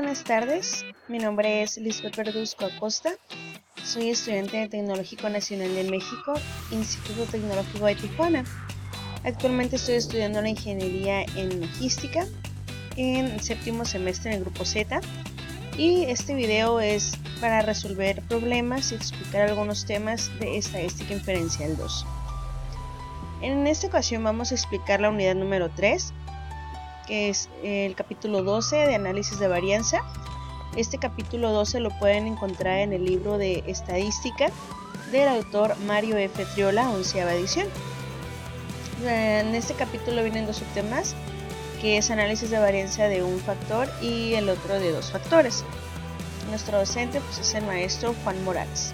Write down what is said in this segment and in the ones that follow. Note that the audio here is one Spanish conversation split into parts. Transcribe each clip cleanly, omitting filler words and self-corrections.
buenas tardes. Mi nombre es Lisbeth Verduzco Acosta. Soy estudiante de Tecnológico Nacional de México, Instituto Tecnológico de Tijuana. Actualmente estoy estudiando la ingeniería en logística en el séptimo semestre en el grupo Z. Y este video es para resolver problemas y explicar algunos temas de estadística inferencial 2. En esta ocasión vamos a explicar la unidad número 3, que es el capítulo 12 de análisis de varianza. Este capítulo 12 lo pueden encontrar en el libro de estadística del autor Mario F. Triola, 11ª edición. En este capítulo vienen dos subtemas, que es análisis de varianza de un factor y el otro de dos factores. Nuestro docente pues, es el maestro Juan Morales.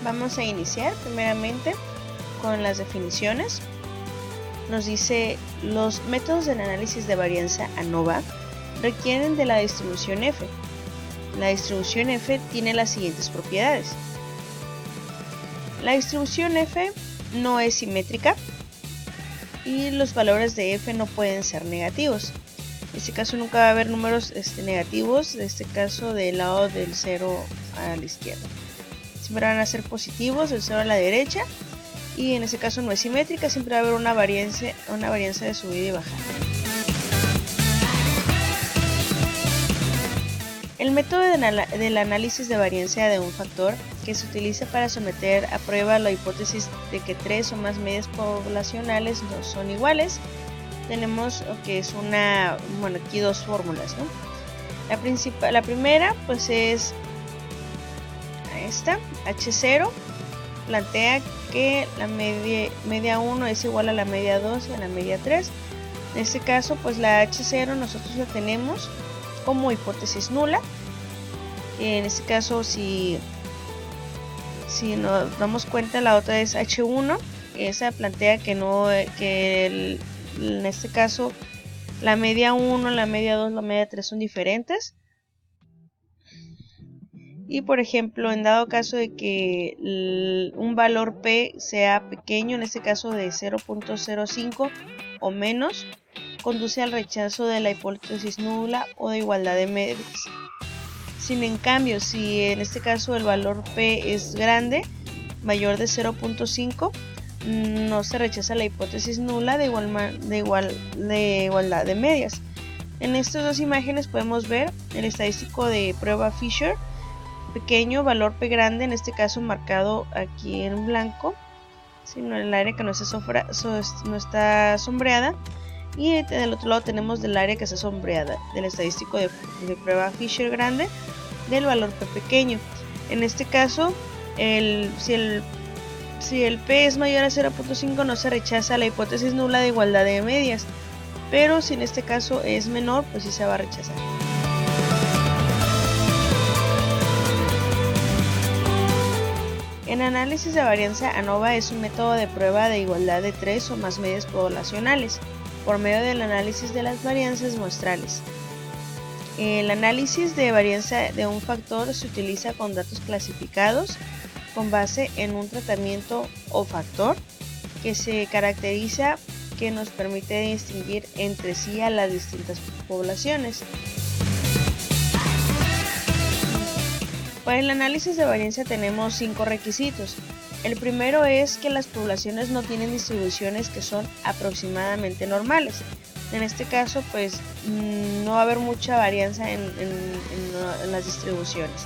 Vamos a iniciar primeramente con las definiciones. Nos dice: los métodos del análisis de varianza ANOVA requieren de la distribución F. La distribución F tiene las siguientes propiedades. La distribución F no es simétrica y los valores de F no pueden ser negativos. En este caso nunca va a haber números negativos, en este caso del lado del 0 a la izquierda. Siempre van a ser positivos del 0 a la derecha, y en este caso no es simétrica, siempre va a haber una varianza de subida y bajada. El método del análisis de varianza de un factor, que se utiliza para someter a prueba la hipótesis de que tres o más medias poblacionales no son iguales, tenemos que es aquí dos fórmulas, ¿no? La primera pues es esta, H0, plantea que la media 1 es igual a la media 2 y a la media 3. En este caso pues la H0 nosotros la tenemos como hipótesis nula. En este caso si nos damos cuenta, la otra es H1, esa plantea que en este caso la media 1, la media 2, la media 3 son diferentes. Y por ejemplo, en dado caso de que un valor P sea pequeño, en este caso de 0.05 o menos, conduce al rechazo de la hipótesis nula o de igualdad de medias. Sin en cambio, si en este caso el valor P es grande, mayor de 0.5, no se rechaza la hipótesis nula de igualdad de medias. En estas dos imágenes podemos ver el estadístico de prueba Fisher, pequeño, valor P grande, en este caso marcado aquí en blanco, sino en el área que no está sombreada, y del otro lado tenemos del área que está sombreada, del estadístico de prueba Fisher grande, del valor P pequeño. En este caso, si el P es mayor a 0.5, no se rechaza la hipótesis nula de igualdad de medias, pero si en este caso es menor, pues sí se va a rechazar. En análisis de varianza ANOVA es un método de prueba de igualdad de tres o más medias poblacionales por medio del análisis de las varianzas muestrales. El análisis de varianza de un factor se utiliza con datos clasificados con base en un tratamiento o factor que se caracteriza que nos permite distinguir entre sí a las distintas poblaciones. Para el análisis de varianza tenemos 5 requisitos. El primero es que las poblaciones no tienen distribuciones que son aproximadamente normales. En este caso, pues no va a haber mucha varianza en las distribuciones.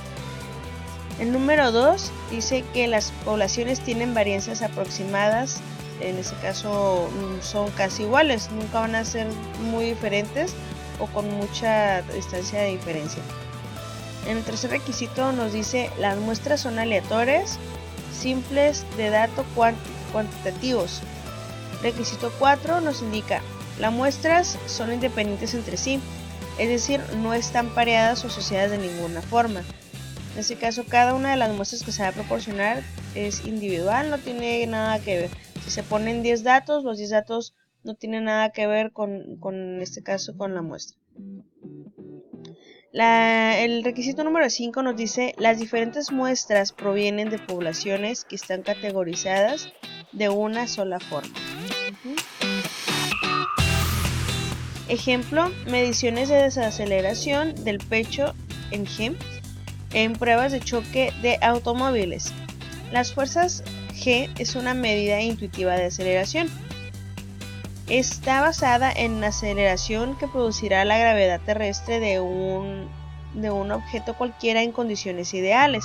El número 2 dice que las poblaciones tienen varianzas aproximadas, en este caso son casi iguales, nunca van a ser muy diferentes o con mucha distancia de diferencia. En el tercer requisito nos dice las muestras son aleatorias, simples, de datos cuantitativos. Requisito 4 nos indica las muestras son independientes entre sí, es decir, no están pareadas o asociadas de ninguna forma. En este caso, cada una de las muestras que se va a proporcionar es individual, no tiene nada que ver. Si se ponen 10 datos, los 10 datos no tienen nada que ver en este caso con la muestra. El requisito número 5 nos dice las diferentes muestras provienen de poblaciones que están categorizadas de una sola forma. Ejemplo, mediciones de desaceleración del pecho en G en pruebas de choque de automóviles. Las fuerzas G es una medida intuitiva de aceleración. Está basada en la aceleración que producirá la gravedad terrestre de un objeto cualquiera en condiciones ideales.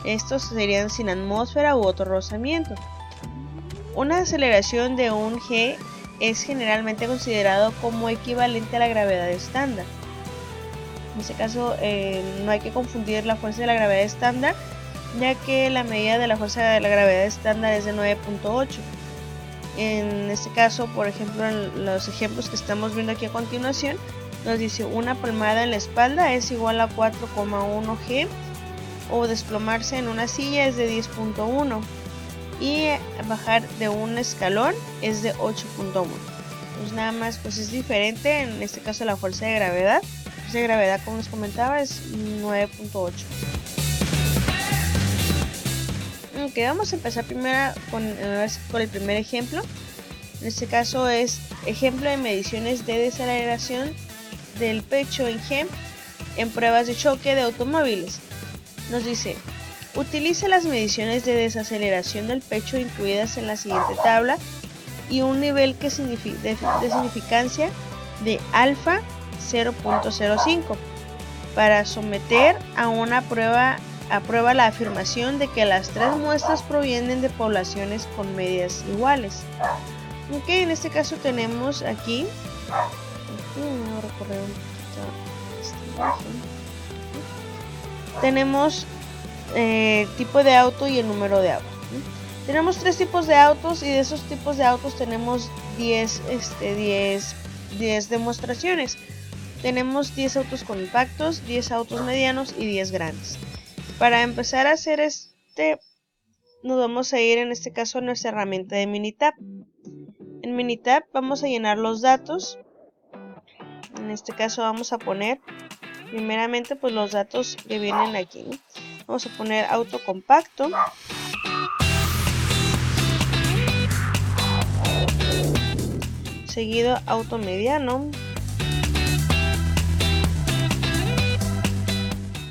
Estos serían sin atmósfera u otro rozamiento. Una aceleración de un G es generalmente considerado como equivalente a la gravedad estándar. En este caso no hay que confundir la fuerza de la gravedad estándar, ya que la medida de la fuerza de la gravedad estándar es de 9.8. En este caso, por ejemplo, en los ejemplos que estamos viendo aquí a continuación, nos dice una palmada en la espalda es igual a 4,1 G, o desplomarse en una silla es de 10.1 y bajar de un escalón es de 8.1. Pues nada más, pues es diferente. En este caso la fuerza de gravedad, como les comentaba, es 9.8. Ok, vamos a empezar primero con el primer ejemplo. En este caso es ejemplo de mediciones de desaceleración del pecho en G en pruebas de choque de automóviles. Nos dice: utilice las mediciones de desaceleración del pecho incluidas en la siguiente tabla y un nivel de significancia de alfa 0.05 para someter a prueba la afirmación de que las tres muestras provienen de poblaciones con medias iguales. Ok, en este caso tenemos aquí, voy a recorrer un poquito esta imagen. Tenemos tipo de auto y el número de auto. Tenemos tres tipos de autos y de esos tipos de autos tenemos 10 demostraciones. Tenemos 10 autos compactos, 10 autos medianos y 10 grandes. Para empezar a hacer nos vamos a ir en este caso a nuestra herramienta de Minitab. En Minitab vamos a llenar los datos. En este caso vamos a poner primeramente pues los datos que vienen aquí, ¿no? Vamos a poner auto compacto. Seguido auto mediano.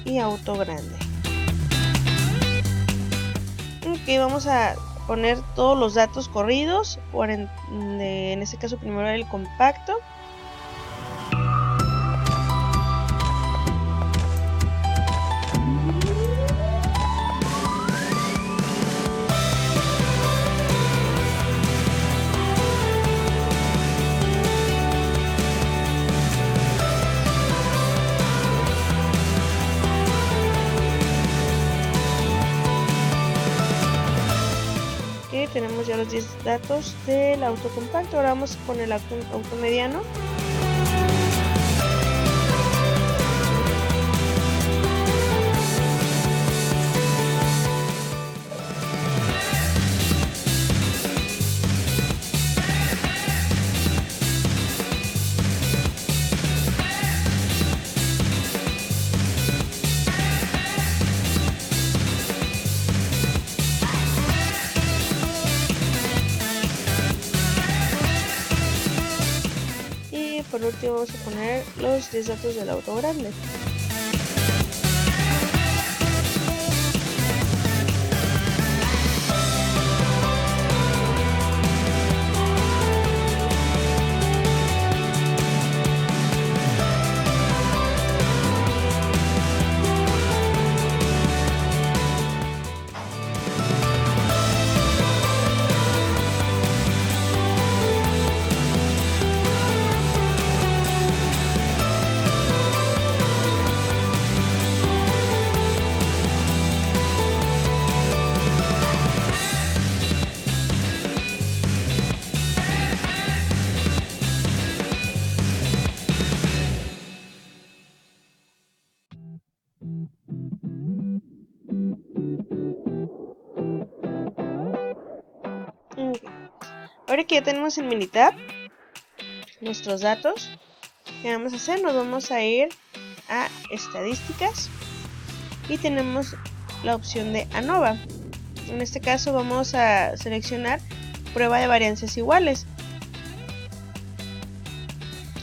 Y auto grande. Ok, vamos a poner todos los datos corridos. En este caso primero el compacto. Tenemos ya los 10 datos del auto compacto. Ahora vamos con el auto mediano. Por último vamos a poner los 10 datos del auto grande. Ahora que ya tenemos en Minitab nuestros datos, ¿qué vamos a hacer? Nos vamos a ir a estadísticas y tenemos la opción de ANOVA. En este caso vamos a seleccionar prueba de variancias iguales.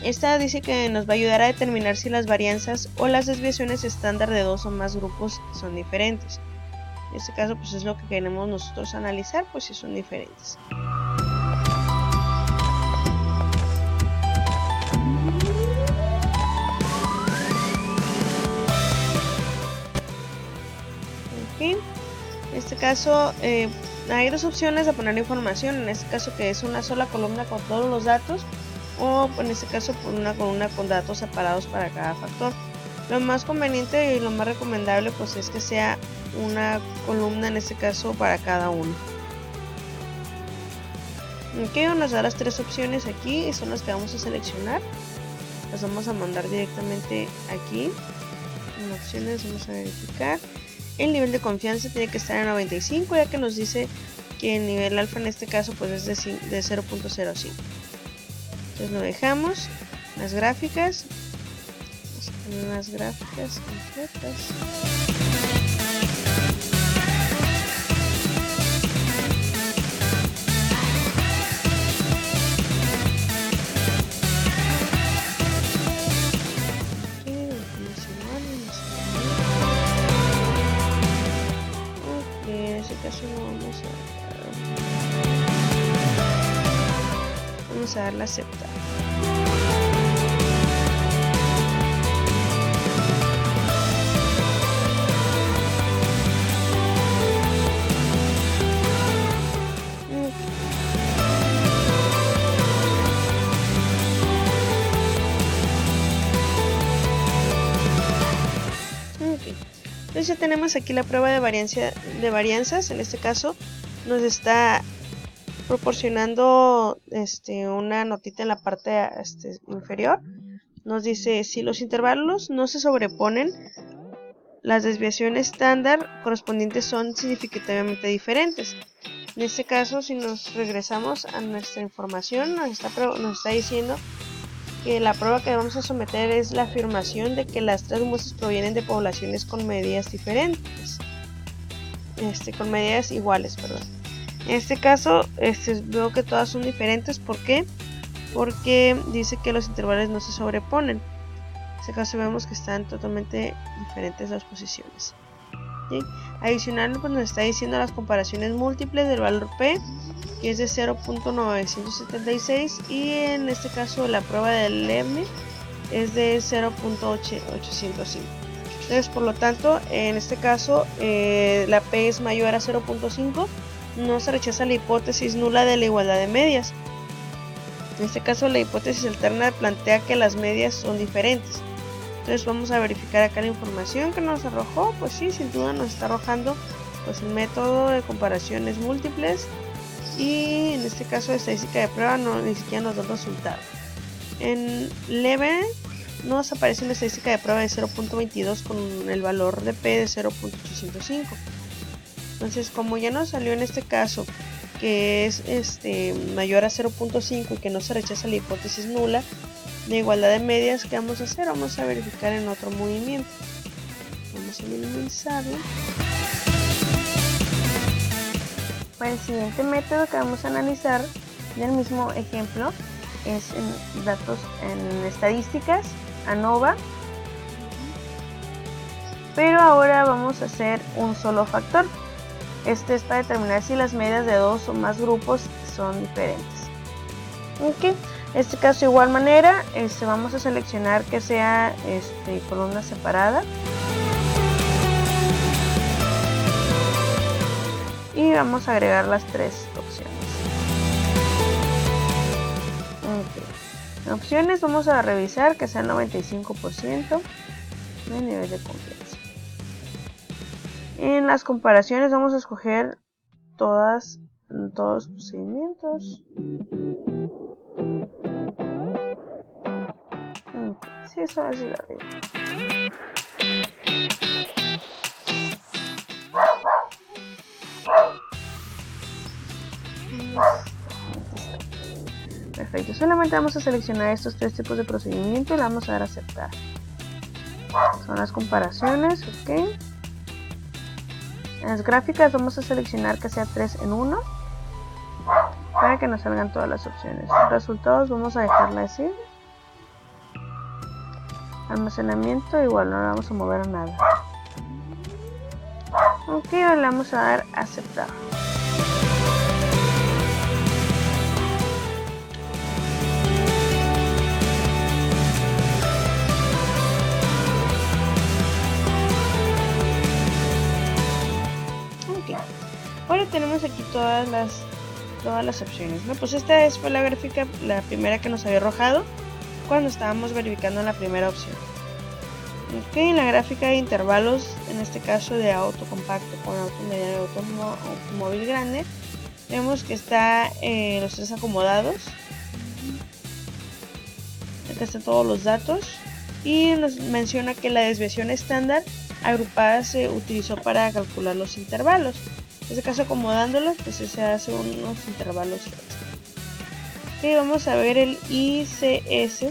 Esta dice que nos va a ayudar a determinar si las varianzas o las desviaciones estándar de dos o más grupos son diferentes. En este caso pues es lo que queremos nosotros analizar, pues si son diferentes. En este caso hay dos opciones de poner información, en este caso que es una sola columna con todos los datos, o en este caso una columna con datos separados para cada factor. Lo más conveniente y lo más recomendable pues es que sea una columna en este caso para cada uno. Ok, nos da las tres opciones aquí y son las que vamos a seleccionar. Las vamos a mandar directamente aquí. En opciones vamos a verificar. El nivel de confianza tiene que estar en 95, ya que nos dice que el nivel alfa en este caso pues es de 0.05. Entonces lo dejamos. Las gráficas. Vamos a poner unas gráficas completas. Vamos a darle a aceptar. Entonces ya tenemos aquí la prueba de varianzas. En este caso nos está proporcionando una notita en la parte inferior. Nos dice si los intervalos no se sobreponen, las desviaciones estándar correspondientes son significativamente diferentes. En este caso, si nos regresamos a nuestra información, nos está diciendo que la prueba que vamos a someter es la afirmación de que las tres muestras provienen de poblaciones con medidas diferentes, con medidas iguales, perdón. En este caso, veo que todas son diferentes. ¿Por qué? Porque dice que los intervalos no se sobreponen. En este caso vemos que están totalmente diferentes las posiciones. ¿Sí? Adicional, pues nos está diciendo las comparaciones múltiples del valor P, que es de 0.976, y en este caso la prueba del M es de 0.805. Entonces, por lo tanto, en este caso la P es mayor a 0.5, no se rechaza la hipótesis nula de la igualdad de medias. En este caso, la hipótesis alterna plantea que las medias son diferentes. Entonces vamos a verificar acá la información que nos arrojó. Pues sí, sin duda nos está arrojando pues el método de comparaciones múltiples, y en este caso de estadística de prueba ni siquiera nos da el resultado. En leve nos aparece una estadística de prueba de 0.22 con el valor de P de 0.805. Entonces, como ya nos salió en este caso que es mayor a 0.5 y que no se rechaza la hipótesis nula de igualdad de medias, ¿qué vamos a hacer? Vamos a verificar en otro movimiento. Vamos a minimizarlo. Para el siguiente método que vamos a analizar del mismo ejemplo es en datos en estadísticas, ANOVA, pero ahora vamos a hacer un solo factor. Este es para determinar si las medias de dos o más grupos son diferentes. Ok, en este caso de igual manera vamos a seleccionar que sea columna separada. Y vamos a agregar las tres opciones. Okay. En opciones vamos a revisar que sea el 95% de nivel de confianza. En las comparaciones vamos a escoger todos los procedimientos. Okay. Sí, eso es la regla. Perfecto, solamente vamos a seleccionar estos tres tipos de procedimiento y le vamos a dar a aceptar. Son las comparaciones, ok. En las gráficas vamos a seleccionar que sea 3 en 1 para que nos salgan todas las opciones. Resultados vamos a dejarla así. Almacenamiento, igual no le vamos a mover a nada. Ok, ahora le vamos a dar a aceptar. Ok, ahora tenemos aquí todas las opciones, ¿no? Pues esta fue la gráfica, la primera que nos había arrojado cuando estábamos verificando la primera opción. Ok, en la gráfica de intervalos, en este caso de auto compacto con auto mediano y automóvil grande, vemos que está los tres acomodados. Acá están todos los datos y nos menciona que la desviación estándar agrupada se utilizó para calcular los intervalos. En este caso, acomodándolos, pues se hace unos intervalos extra. Ok, vamos a ver el ICS.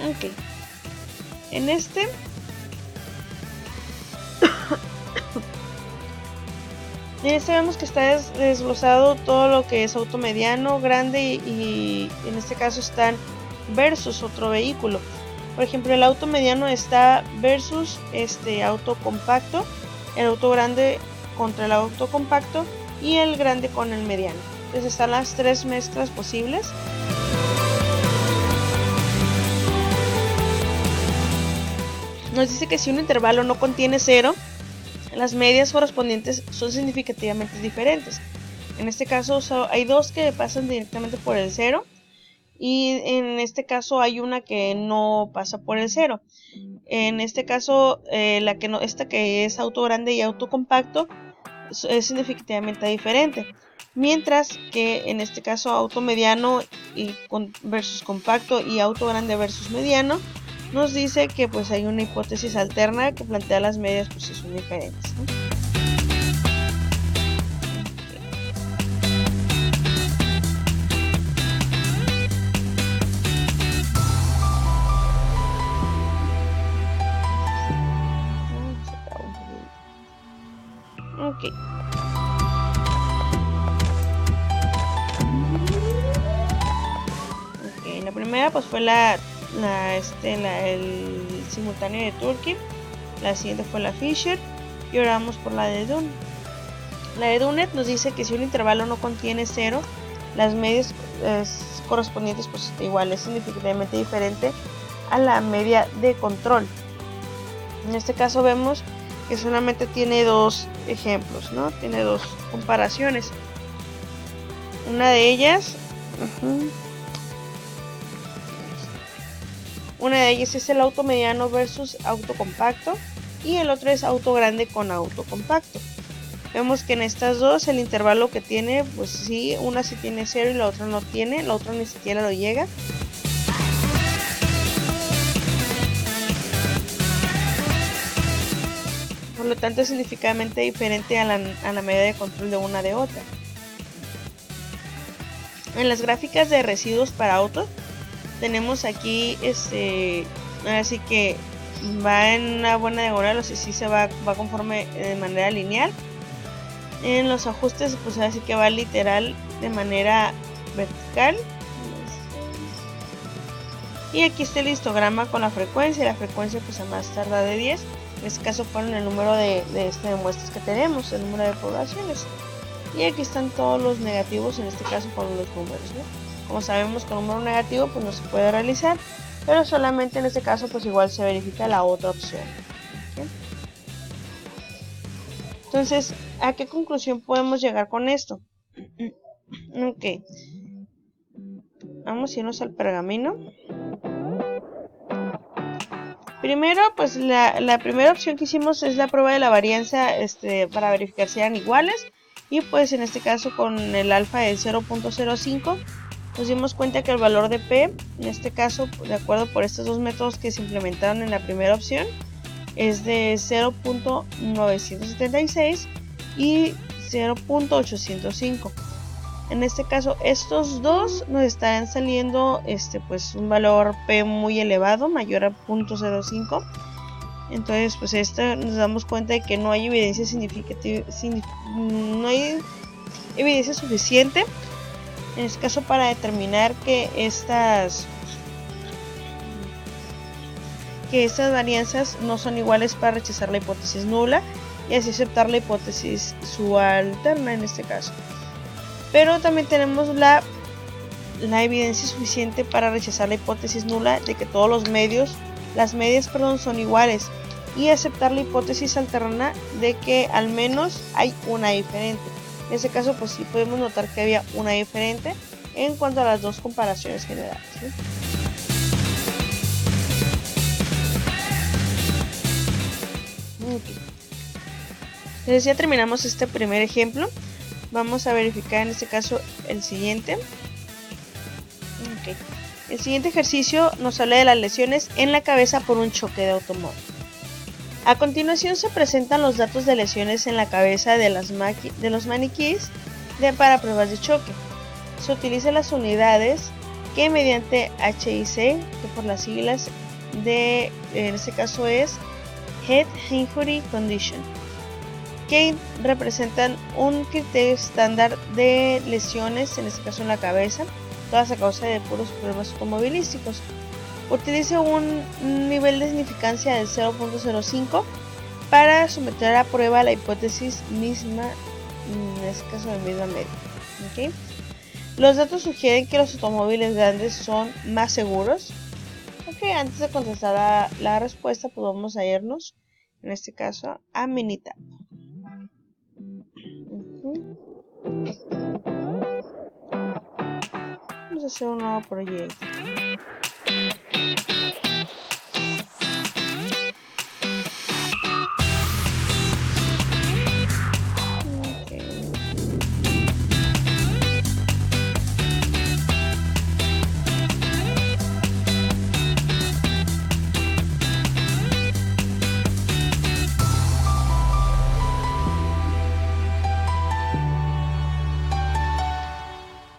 Ok, en este vemos que está desglosado todo lo que es auto mediano, grande y en este caso están versus otro vehículo. Por ejemplo, el auto mediano está versus este auto compacto, el auto grande contra el auto compacto y el grande con el mediano. Entonces están las tres mezclas posibles. Nos dice que si un intervalo no contiene 0, las medias correspondientes son significativamente diferentes. En este caso hay dos que pasan directamente por el 0 y en este caso hay una que no pasa por el 0. En este caso esta que es auto grande y auto compacto es significativamente diferente. Mientras que en este caso auto mediano versus compacto y auto grande versus mediano nos dice que pues hay una hipótesis alterna que plantea las medias pues si son diferentes, ¿no? Ok. Ok, la primera pues fue el simultáneo de Turkey. La siguiente fue la Fisher. Y ahora vamos por la de Dunne. La de Dunet nos dice que si un intervalo no contiene 0, las medias correspondientes pues igual es significativamente diferente a la media de control. En este caso vemos que solamente tiene dos ejemplos, ¿no? Tiene dos comparaciones. Una de ellas es el auto mediano versus auto compacto y el otro es auto grande con auto compacto. Vemos que en estas dos el intervalo que tiene, pues sí, una sí tiene 0 y la otra no tiene, la otra ni siquiera lo llega. Por lo tanto es significativamente diferente a la medida de control de una de otra. En las gráficas de residuos para autos tenemos aquí así que va en una buena diagonal, o sea, sí se va conforme de manera lineal. En los ajustes pues así que va literal de manera vertical. Y aquí está el histograma con la frecuencia pues a más tardar de 10. En este caso fueron el número de muestras que tenemos, el número de poblaciones. Y aquí están todos los negativos, en este caso fueron los números, ¿no? Como sabemos, con número negativo pues no se puede realizar, pero solamente en este caso pues igual se verifica la otra opción. ¿Okay? Entonces, ¿a qué conclusión podemos llegar con esto? Ok, vamos a irnos al pergamino. Primero, pues la primera opción que hicimos es la prueba de la varianza para verificar si eran iguales. Y pues en este caso con el alfa de 0.05 nos dimos cuenta que el valor de P, en este caso de acuerdo por estos dos métodos que se implementaron en la primera opción, es de 0.976 y 0.805. En este caso estos dos nos están saliendo pues un valor P muy elevado, mayor a 0.05. Entonces pues nos damos cuenta de que no hay evidencia significativa, no hay evidencia suficiente En este caso, para determinar que estas varianzas no son iguales, para rechazar la hipótesis nula y así aceptar la hipótesis subalterna en este caso. Pero también tenemos la evidencia suficiente para rechazar la hipótesis nula de que todos las medias son iguales, y aceptar la hipótesis alterna de que al menos hay una diferente. En este caso, pues sí podemos notar que había una diferente en cuanto a las dos comparaciones generales, ¿sí? Okay. Entonces ya terminamos este primer ejemplo. Vamos a verificar en este caso el siguiente. Okay. El siguiente ejercicio nos habla de las lesiones en la cabeza por un choque de automóvil. A continuación se presentan los datos de lesiones en la cabeza de los maniquíes para pruebas de choque. Se utilizan las unidades que mediante HIC, que por las siglas en este caso es Head Injury Condition, que representan un criterio estándar de lesiones, en este caso en la cabeza, todas a causa de puros problemas automovilísticos. Utilice un nivel de significancia de 0.05 para someter a prueba la hipótesis misma, en este caso de misma media. ¿Okay? Los datos sugieren que los automóviles grandes son más seguros. Okay, antes de contestar la respuesta, pues vamos a irnos, en este caso, a Minitab. Vamos a hacer un nuevo proyecto.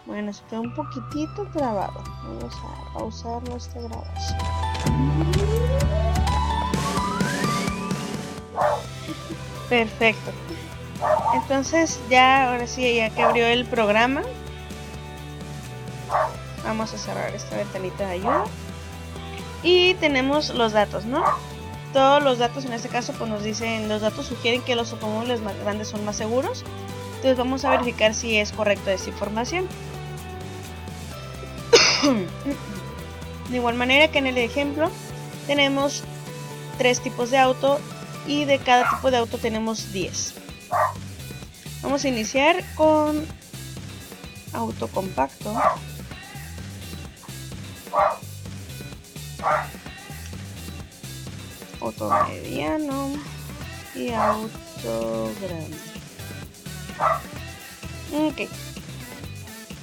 Bueno, se quedó un poquitito trabado. Vamos a pausar nuestra grabación. Perfecto. Entonces ahora sí, ya que abrió el programa, vamos a cerrar esta ventanita de ayuda. Y tenemos los datos, ¿no? Todos los datos en este caso pues nos dicen, los datos sugieren que los automóviles más grandes son más seguros. Entonces vamos a verificar si es correcta esta información. De igual manera que en el ejemplo tenemos 3 tipos de auto y de cada tipo de auto tenemos 10. Vamos a iniciar con auto compacto, auto mediano y auto grande. Ok.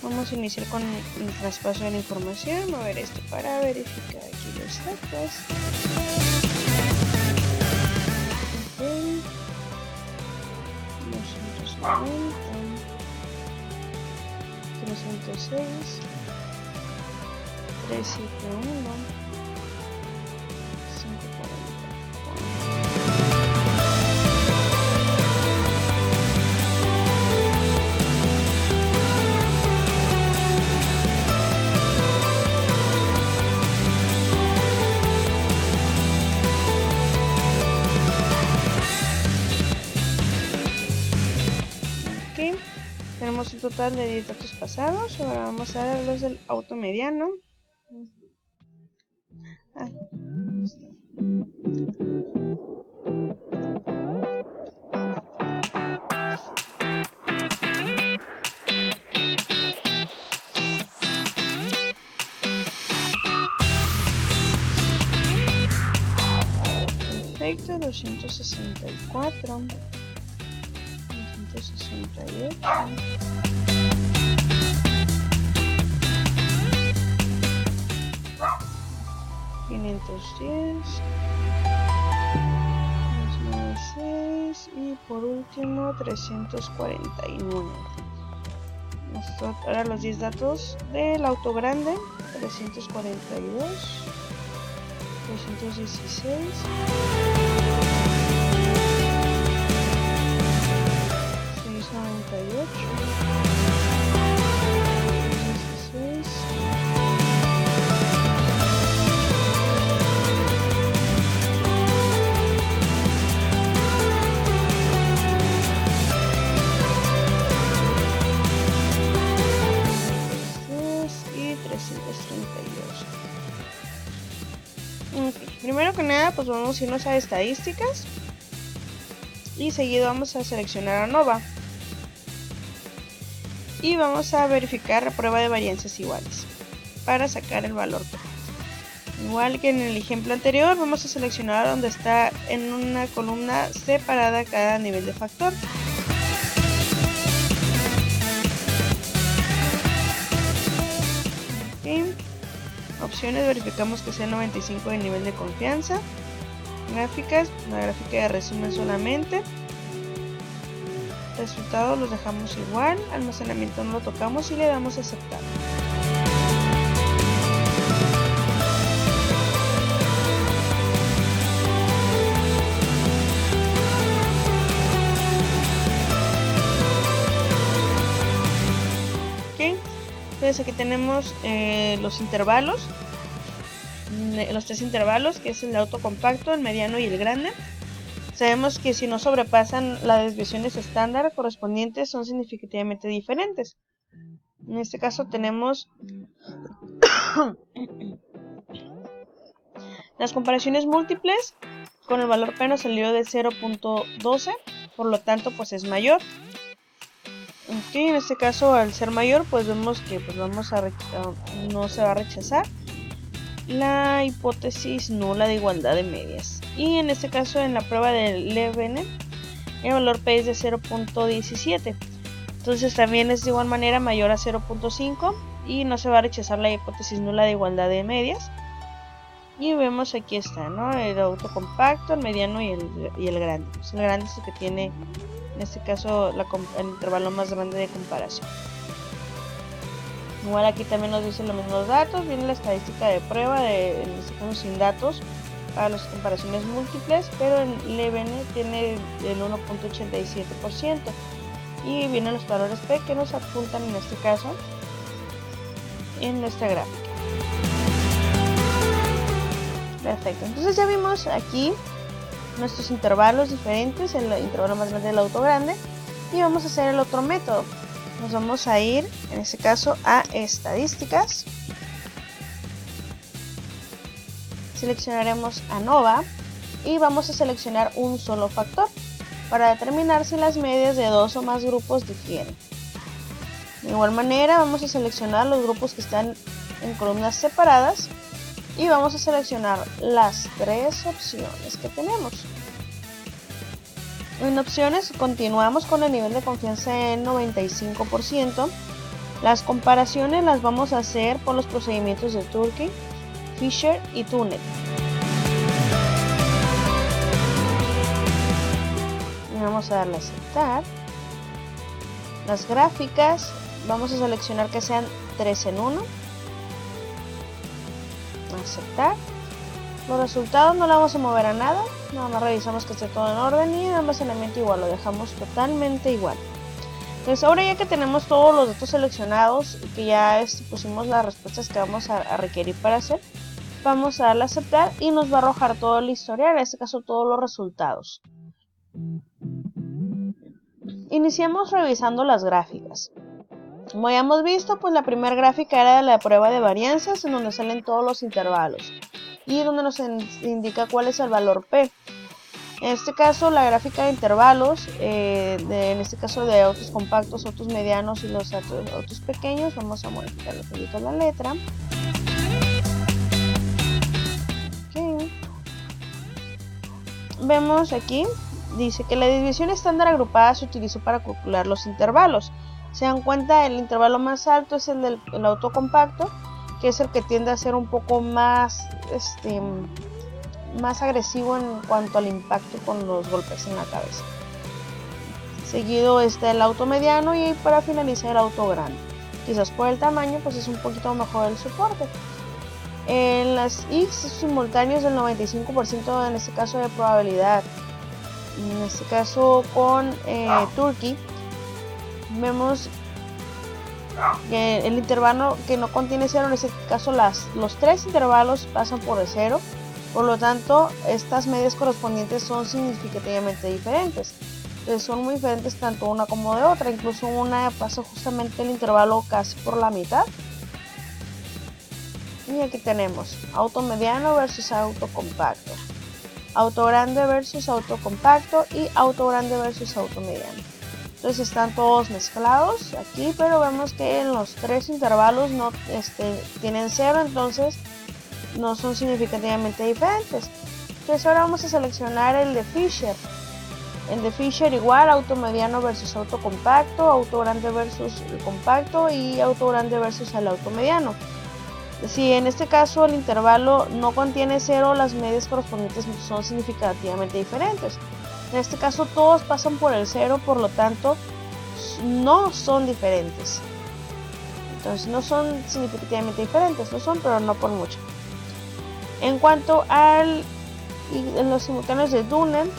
Vamos a iniciar con el traspaso de la información. A ver esto para verificar aquí los datos. Okay. 290, 306, 371, 540. Tenemos un total de 10 datos pasados. Ahora vamos a ver los del auto mediano. Perfecto, 264. 268, 510, 296 y por último 349. Ahora los 10 datos del auto grande: 342, 316, 698, pues vamos a irnos a estadísticas y seguido vamos a seleccionar ANOVA y vamos a verificar la prueba de varianzas iguales para sacar el valor P. Igual que en el ejemplo anterior, vamos a seleccionar donde está en una columna separada cada nivel de factor. Okay. Opciones, verificamos que sea 95 de nivel de confianza. Gráficas, una gráfica de resumen solamente. Resultados los dejamos igual. Almacenamiento no lo tocamos y le damos a aceptar. Entonces aquí tenemos los intervalos, los tres intervalos, que es el auto compacto, el mediano y el grande. Sabemos que si no sobrepasan las desviaciones estándar correspondientes son significativamente diferentes. En este caso tenemos las comparaciones múltiples. Con el valor P nos salió de 0.12, por lo tanto pues es mayor. Okay, en este caso al ser mayor pues vemos que pues no se va a rechazar la hipótesis nula de igualdad de medias, y en este caso en la prueba del Levene el valor P es de 0.17, entonces también es de igual manera mayor a 0.5 y no se va a rechazar la hipótesis nula de igualdad de medias. Y vemos aquí está, ¿no? El auto compacto, el mediano y el grande. Pues el grande es el que tiene en este caso el intervalo más grande de comparación. Igual aquí también nos dicen los mismos datos, viene la estadística de prueba, en este caso sin datos para las comparaciones múltiples, pero en Levene tiene el 1.87% y vienen los valores P que nos apuntan en este caso en nuestra gráfica. Perfecto, entonces ya vimos aquí nuestros intervalos diferentes, el intervalo más grande del auto grande, y vamos a hacer el otro método. Nos vamos a ir en este caso a estadísticas, seleccionaremos ANOVA y vamos a seleccionar un solo factor para determinar si las medias de dos o más grupos difieren. De igual manera vamos a seleccionar los grupos que están en columnas separadas y vamos a seleccionar las tres opciones que tenemos. En opciones continuamos con el nivel de confianza en 95%. Las comparaciones las vamos a hacer por los procedimientos de Tukey, Fisher y Tunnell. Y vamos a darle a aceptar. Las gráficas vamos a seleccionar que sean 3 en 1. Aceptar. Los resultados no le vamos a mover a nada, nada más revisamos que esté todo en orden y el almacenamiento igual, lo dejamos totalmente igual. Entonces ahora ya que tenemos todos los datos seleccionados y que ya pusimos las respuestas que vamos a requerir para hacer, vamos a darle a aceptar y nos va a arrojar todo el historial, en este caso todos los resultados. Iniciamos revisando las gráficas. Como ya hemos visto, pues la primera gráfica era de la prueba de varianzas, en donde salen todos los intervalos y donde nos indica cuál es el valor P. En este caso la gráfica de intervalos, en este caso de autos compactos, autos medianos y los autos pequeños, vamos a modificar un poquito la letra. Okay. Vemos aquí, dice que la división estándar agrupada se utilizó para calcular los intervalos. Se dan cuenta, el intervalo más alto es el del auto compacto, que es el que tiende a ser un poco más agresivo en cuanto al impacto con los golpes en la cabeza. Seguido está el auto mediano y para finalizar el auto grande. Quizás por el tamaño pues es un poquito mejor el soporte. En las X simultáneos del 95% en este caso de probabilidad. En este caso con Tukey vemos que el intervalo que no contiene 0, en este caso los tres intervalos pasan por el 0, por lo tanto estas medias correspondientes son significativamente diferentes. Entonces son muy diferentes tanto una como de otra, incluso una pasa justamente el intervalo casi por la mitad. Y aquí tenemos auto mediano versus auto compacto. auto grande versus auto compacto y auto grande versus auto mediano. Entonces están todos mezclados aquí, pero vemos que en los tres intervalos no tienen 0, entonces no son significativamente diferentes. Entonces ahora vamos a seleccionar el de Fisher. El de Fisher igual, auto mediano versus auto compacto, auto grande versus el compacto y auto grande versus el auto mediano. Si en este caso el intervalo no contiene 0, las medias correspondientes son significativamente diferentes. En este caso todos pasan por el 0, por lo tanto no son diferentes. Entonces no son significativamente diferentes, no son, pero no por mucho. En cuanto en los simultáneos de Dunant,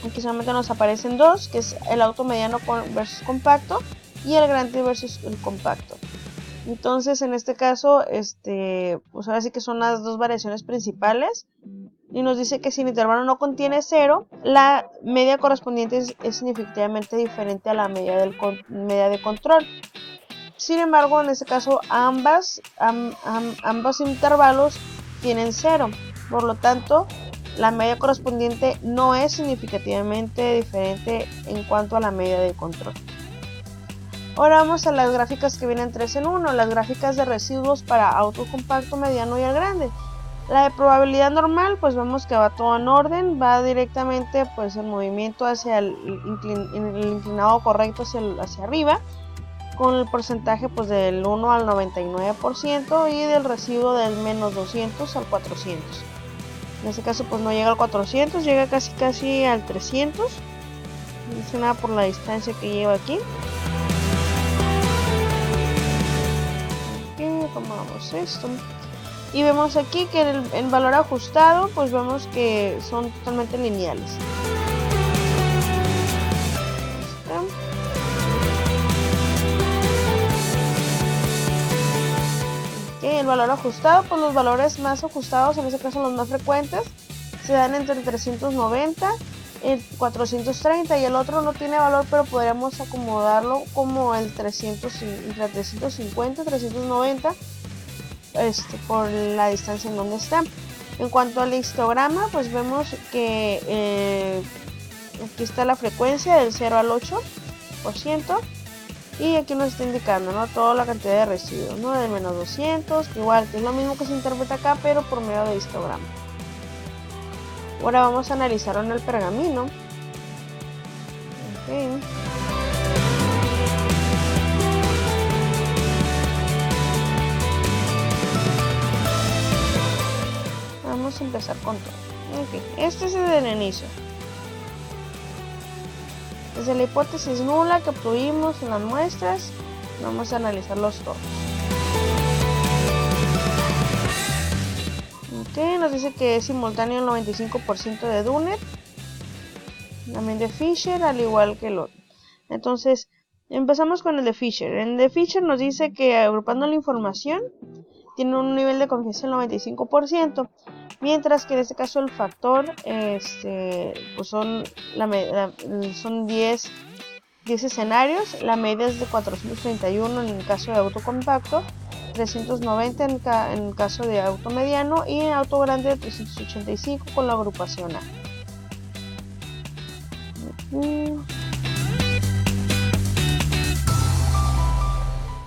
aquí solamente nos aparecen dos, que es el auto mediano versus compacto y el grande versus el compacto. Entonces en este caso, pues ahora sí que son las dos variaciones principales. Y nos dice que si el intervalo no contiene 0, la media correspondiente es significativamente diferente a la media de control. Sin embargo, en este caso ambos intervalos tienen 0. Por lo tanto, la media correspondiente no es significativamente diferente en cuanto a la media de control. Ahora vamos a las gráficas que vienen 3 en 1, las gráficas de residuos para auto compacto, mediano y el grande. La de probabilidad normal, pues vemos que va todo en orden, va directamente pues el movimiento hacia el inclinado correcto hacia arriba, con el porcentaje pues del 1 al 99% y del residuo del menos 200 al 400. En este caso pues no llega al 400, llega casi al 300, no sé nada por la distancia que lleva aquí. Aquí tomamos esto y vemos aquí que el valor ajustado pues vemos que son totalmente lineales. El valor ajustado, pues los valores más ajustados, en este caso los más frecuentes, se dan entre el 390, el 430 y el otro no tiene valor, pero podríamos acomodarlo como el 350, 390, por la distancia en donde está. En cuanto al histograma, pues vemos que aquí está la frecuencia del 0 al 8%. Y aquí nos está indicando, ¿no?, toda la cantidad de residuos, ¿no?, del menos 200, que igual que es lo mismo que se interpreta acá, pero por medio de histograma. Ahora vamos a analizarlo en el pergamino. Okay. Vamos a empezar con todo. Okay. Este es el del inicio. Desde la hipótesis nula que obtuvimos en las muestras, vamos a analizarlos todos. Okay, nos dice que es simultáneo el 95% de Dunant, también de Fisher, al igual que el otro. Entonces, empezamos con el de Fisher. El de Fisher nos dice que agrupando la información, tiene un nivel de confianza del 95%, mientras que en este caso el factor pues son 10 escenarios, la media es de 431 en el caso de auto compacto, 390 en el caso de auto mediano y en auto grande de 385 con la agrupación A.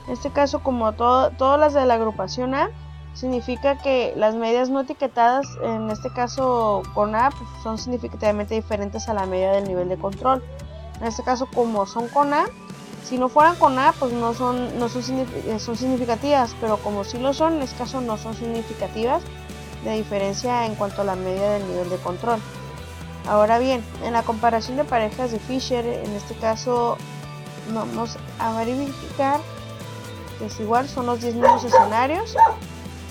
En este caso, como todas las de la agrupación A, significa que las medias no etiquetadas, en este caso con A, pues son significativamente diferentes a la media del nivel de control. En este caso, como son con A, si no fueran con A, pues son significativas, pero como sí lo son, en este caso no son significativas de diferencia en cuanto a la media del nivel de control. Ahora bien, en la comparación de parejas de Fisher, en este caso vamos a verificar que es igual, son los 10 mismos escenarios.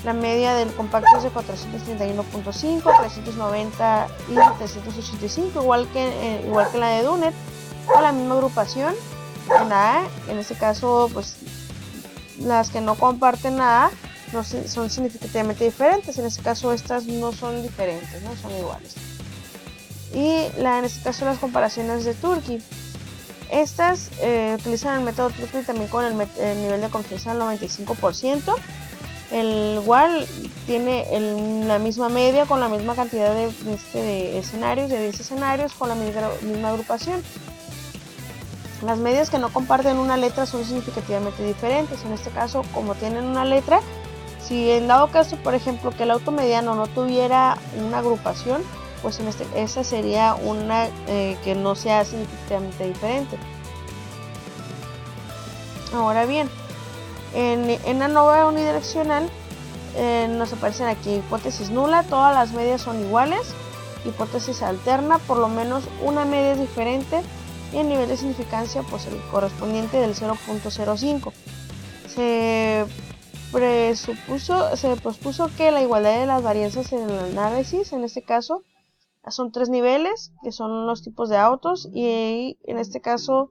La media del compacto es de 431.5, 390 y 385, igual que la de Dunant, con la misma agrupación en A. En este caso, pues las que no comparten A no son significativamente diferentes. En este caso, estas no son diferentes, no son iguales. Y en este caso, las comparaciones de Tukey. Estas utilizan el método Tukey también con el nivel de confianza del 95%. El igual tiene la misma media con la misma cantidad de escenarios, de 10 escenarios con la misma agrupación. Las medias que no comparten una letra son significativamente diferentes. En este caso, como tienen una letra, si en dado caso, por ejemplo, que el auto mediano no tuviera una agrupación, pues esa sería una que no sea significativamente diferente. Ahora bien, en ANOVA unidireccional nos aparecen aquí hipótesis nula, todas las medias son iguales, hipótesis alterna, por lo menos una media es diferente, y el nivel de significancia, pues el correspondiente del 0.05. Se pospuso que la igualdad de las varianzas en el análisis, en este caso, son 3 niveles, que son los tipos de autos, y en este caso,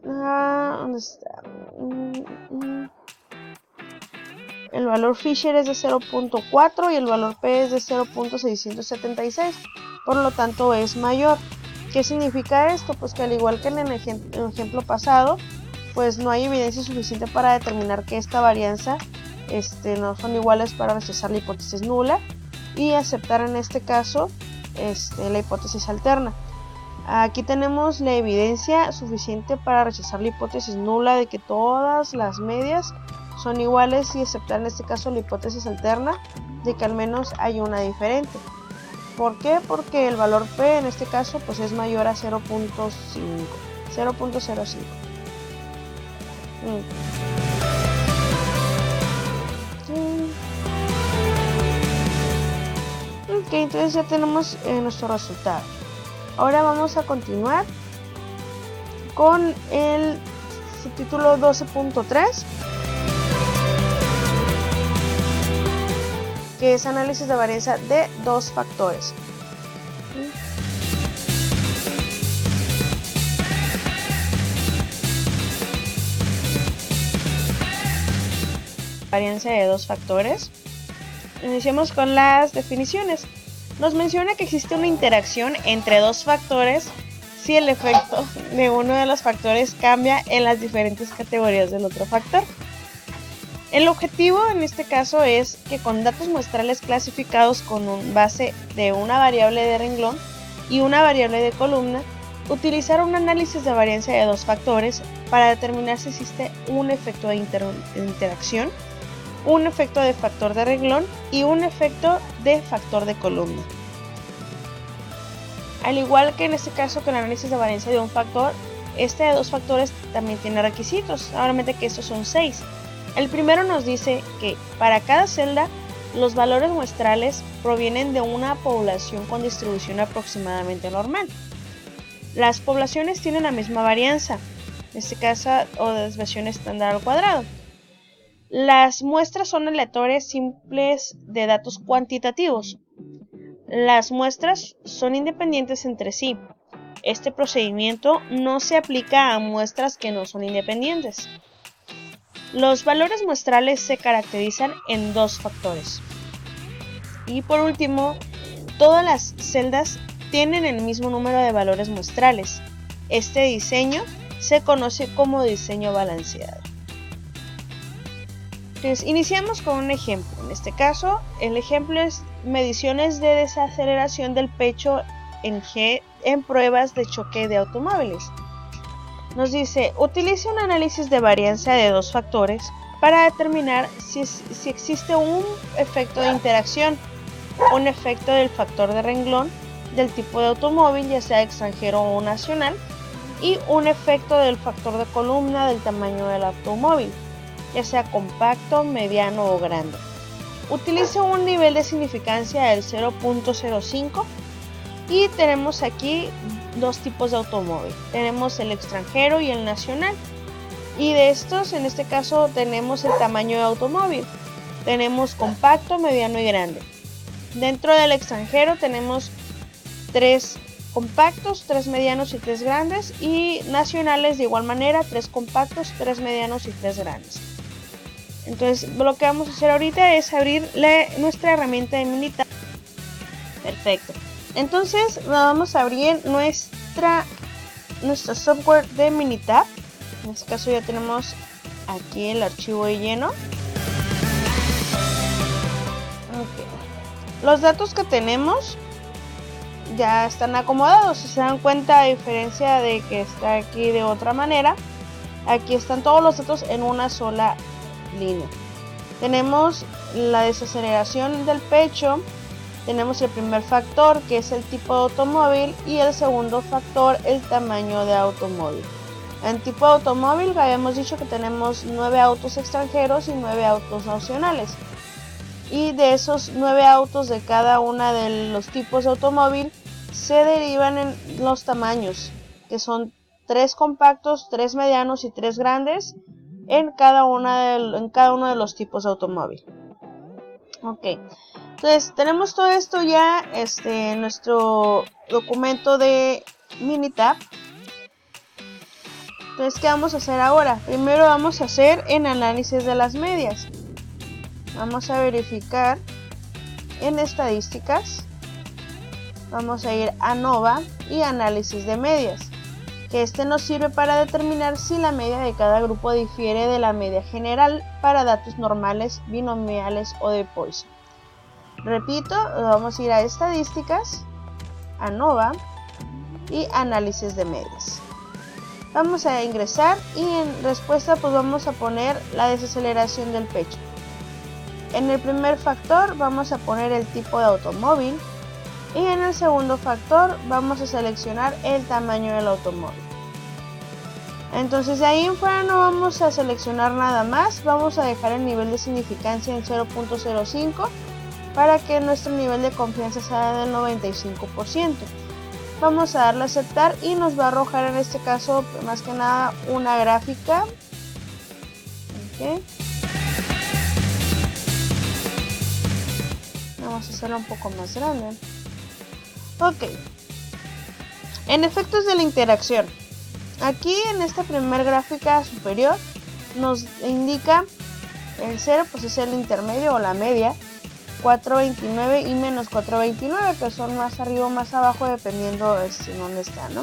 ¿dónde está? El valor Fisher es de 0.4 y el valor P es de 0.676, por lo tanto es mayor. ¿Qué significa esto? Pues que al igual que en el ejemplo pasado, pues no hay evidencia suficiente para determinar que esta varianza no son iguales para rechazar la hipótesis nula y aceptar en este caso la hipótesis alterna. Aquí tenemos la evidencia suficiente para rechazar la hipótesis nula de que todas las medias son iguales y aceptar en este caso la hipótesis alterna de que al menos hay una diferente. ¿Por qué? Porque el valor P en este caso pues es mayor a 0.05. Ok, entonces ya tenemos nuestro resultado. Ahora vamos a continuar con el subtítulo 12.3, que es análisis de varianza de dos factores. Varianza de dos factores. Iniciamos con las definiciones. Nos menciona que existe una interacción entre dos factores si el efecto de uno de los factores cambia en las diferentes categorías del otro factor. El objetivo en este caso es que con datos muestrales clasificados con base de una variable de renglón y una variable de columna, utilizar un análisis de varianza de dos factores para determinar si existe un efecto de interacción, un efecto de factor de renglón y un efecto de factor de columna. Al igual que en este caso con el análisis de varianza de un factor, este de dos factores también tiene requisitos, solamente que estos son 6. El primero nos dice que para cada celda los valores muestrales provienen de una población con distribución aproximadamente normal. Las poblaciones tienen la misma varianza, en este caso o desviación estándar al cuadrado. Las muestras son aleatorias simples de datos cuantitativos. Las muestras son independientes entre sí. Este procedimiento no se aplica a muestras que no son independientes. Los valores muestrales se caracterizan en dos factores. Y por último, todas las celdas tienen el mismo número de valores muestrales. Este diseño se conoce como diseño balanceado. Entonces, iniciamos con un ejemplo. En este caso, el ejemplo es mediciones de desaceleración del pecho en G en pruebas de choque de automóviles. Nos dice, utilice un análisis de varianza de dos factores para determinar si existe un efecto de interacción, un efecto del factor de renglón del tipo de automóvil, ya sea extranjero o nacional, y un efecto del factor de columna del tamaño del automóvil, ya sea compacto, mediano o grande. Utilice un nivel de significancia del 0.05 y tenemos aquí dos tipos de automóvil. Tenemos el extranjero y el nacional. Y de estos, en este caso, tenemos el tamaño de automóvil. Tenemos compacto, mediano y grande. Dentro del extranjero tenemos 3 compactos, 3 medianos y 3 grandes. Y nacionales de igual manera, 3 compactos, 3 medianos y 3 grandes. Entonces, lo que vamos a hacer ahorita es abrir nuestra herramienta de Minitab. Perfecto. Entonces, vamos a abrir nuestro software de Minitab. En este caso ya tenemos aquí el archivo de lleno. Ok. Los datos que tenemos ya están acomodados. Si se dan cuenta, a diferencia de que está aquí de otra manera, aquí están todos los datos en una sola línea. Tenemos la desaceleración del pecho, tenemos el primer factor, que es el tipo de automóvil, y el segundo factor, el tamaño de automóvil. En tipo de automóvil habíamos dicho que tenemos 9 autos extranjeros y 9 autos nacionales. Y de esos 9 autos de cada una de los tipos de automóvil se derivan en los tamaños, que son 3 compactos, 3 medianos y 3 grandes en cada uno de los tipos de automóvil. Ok, entonces tenemos todo esto ya en nuestro documento de Minitab. Entonces, ¿qué vamos a hacer ahora? Primero vamos a hacer el análisis de las medias. Vamos a verificar en estadísticas. Vamos a ir a ANOVA y análisis de medias, que nos sirve para determinar si la media de cada grupo difiere de la media general para datos normales, binomiales o de Poisson. Repito, vamos a ir a estadísticas, ANOVA y análisis de medias. Vamos a ingresar y en respuesta pues vamos a poner la desaceleración del pecho. En el primer factor vamos a poner el tipo de automóvil y en el segundo factor vamos a seleccionar el tamaño del automóvil. Entonces de ahí en fuera no vamos a seleccionar nada más, vamos a dejar el nivel de significancia en 0.05 para que nuestro nivel de confianza sea del 95%. Vamos a darle a aceptar y nos va a arrojar en este caso más que nada una gráfica. Okay. Vamos a hacerla un poco más grande. Ok. En efectos de la interacción. Aquí en esta primera gráfica superior nos indica el 0, pues es el intermedio o la media. 429 y menos 429, que son más arriba o más abajo dependiendo de dónde está, ¿no?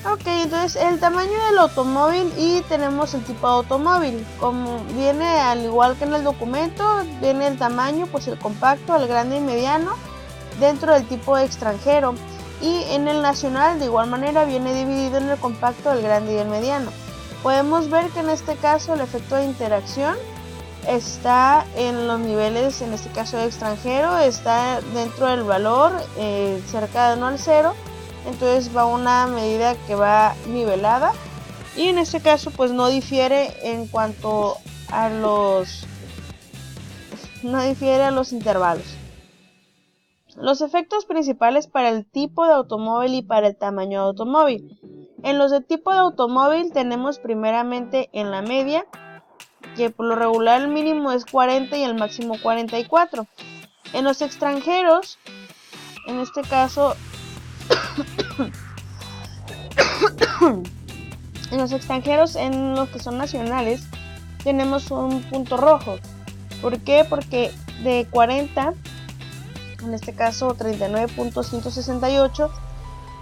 Ok, entonces el tamaño del automóvil y tenemos el tipo de automóvil. Como viene al igual que en el documento, viene el tamaño, pues el compacto, el grande y mediano, dentro del tipo de extranjero. Y en el nacional de igual manera viene dividido en el compacto, el grande y el mediano. Podemos ver que en este caso el efecto de interacción está en los niveles, en este caso de extranjero, está dentro del valor, cerca de 1 al 0, entonces va una medida que va nivelada y en este caso pues no difiere en cuanto a los intervalos. Los efectos principales para el tipo de automóvil y para el tamaño de automóvil. En los de tipo de automóvil tenemos primeramente en la media, que por lo regular el mínimo es 40 y el máximo 44. En los extranjeros, en este caso, en los extranjeros, en los que son nacionales, tenemos un punto rojo. ¿Por qué? Porque de 40, en este caso 39.168,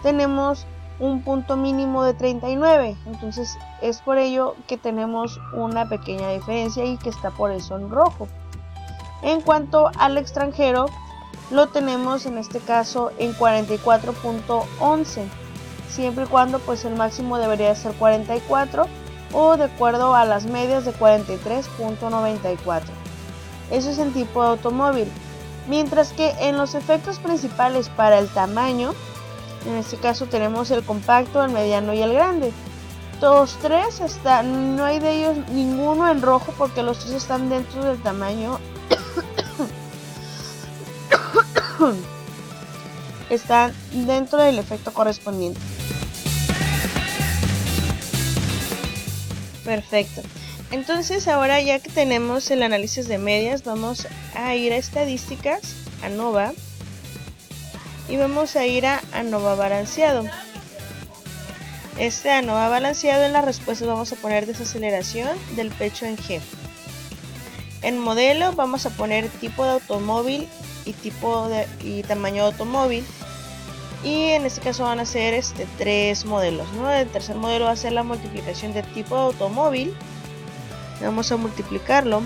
tenemos un punto mínimo de 39, entonces es por ello que tenemos una pequeña diferencia y que está por eso en rojo. En cuanto al extranjero, lo tenemos en este caso en 44.11, siempre y cuando pues el máximo debería ser 44 o de acuerdo a las medias de 43.94. Eso es el tipo de automóvil. Mientras que en los efectos principales para el tamaño, en este caso tenemos el compacto, el mediano y el grande. Los tres están, no hay de ellos ninguno en rojo porque los tres están dentro del tamaño. Están dentro del efecto correspondiente. Perfecto. Entonces ahora ya que tenemos el análisis de medias, vamos a ir a estadísticas, ANOVA, y vamos a ir a ANOVA balanceado. ANOVA balanceado, en las respuestas vamos a poner desaceleración del pecho en G. En modelo vamos a poner tipo de automóvil y tamaño de automóvil. Y en este caso van a ser 3 modelos, ¿no? El tercer modelo va a ser la multiplicación de tipo de automóvil. Vamos a multiplicarlo.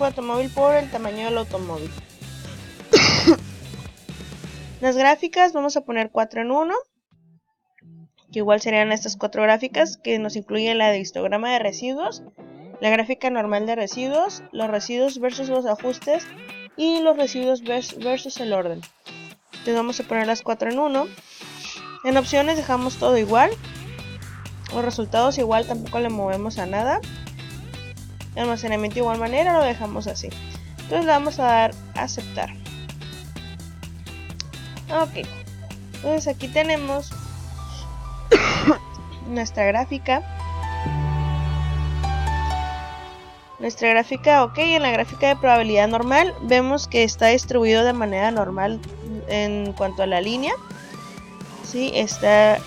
de automóvil por el tamaño del automóvil. Las gráficas vamos a poner 4 en 1, que igual serían estas 4 gráficas que nos incluyen la de histograma de residuos, la gráfica normal de residuos, los residuos versus los ajustes y los residuos versus el orden. Entonces vamos a poner las 4 en 1. En opciones dejamos todo igual, los resultados igual, tampoco le movemos a nada. El almacenamiento de igual manera lo dejamos así. Entonces le vamos a dar a aceptar. Ok, entonces aquí tenemos nuestra gráfica. Ok, en la gráfica de probabilidad normal vemos que está distribuido de manera normal en cuanto a la línea. Sí, está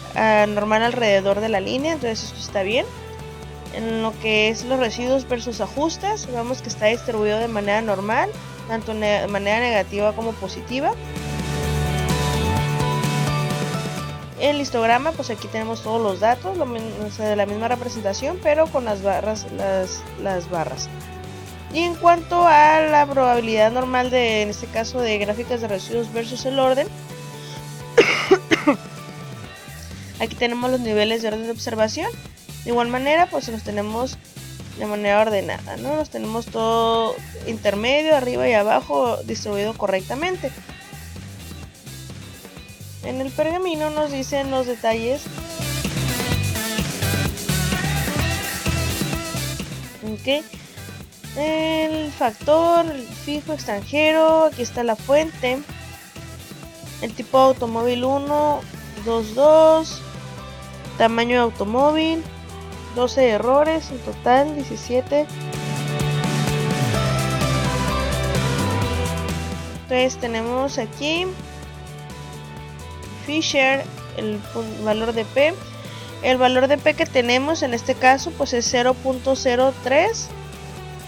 normal alrededor de la línea, entonces esto está bien. En lo que es los residuos versus ajustes, vemos que está distribuido de manera normal, tanto de manera negativa como positiva. El histograma, pues aquí tenemos todos los datos, de la misma representación, pero con las barras, las barras. Y en cuanto a la probabilidad normal en este caso de gráficas de residuos versus el orden, aquí tenemos los niveles de orden de observación. De igual manera, pues los tenemos de manera ordenada, ¿no? Los tenemos todo intermedio, arriba y abajo, distribuido correctamente. En el pergamino nos dicen los detalles. Ok. El factor, el fijo extranjero, aquí está la fuente. El tipo de automóvil 1, 2, tamaño de automóvil, 12 errores, en total 17. Entonces tenemos aquí Fisher, el valor de P. El valor de P que tenemos en este caso pues es 0.03,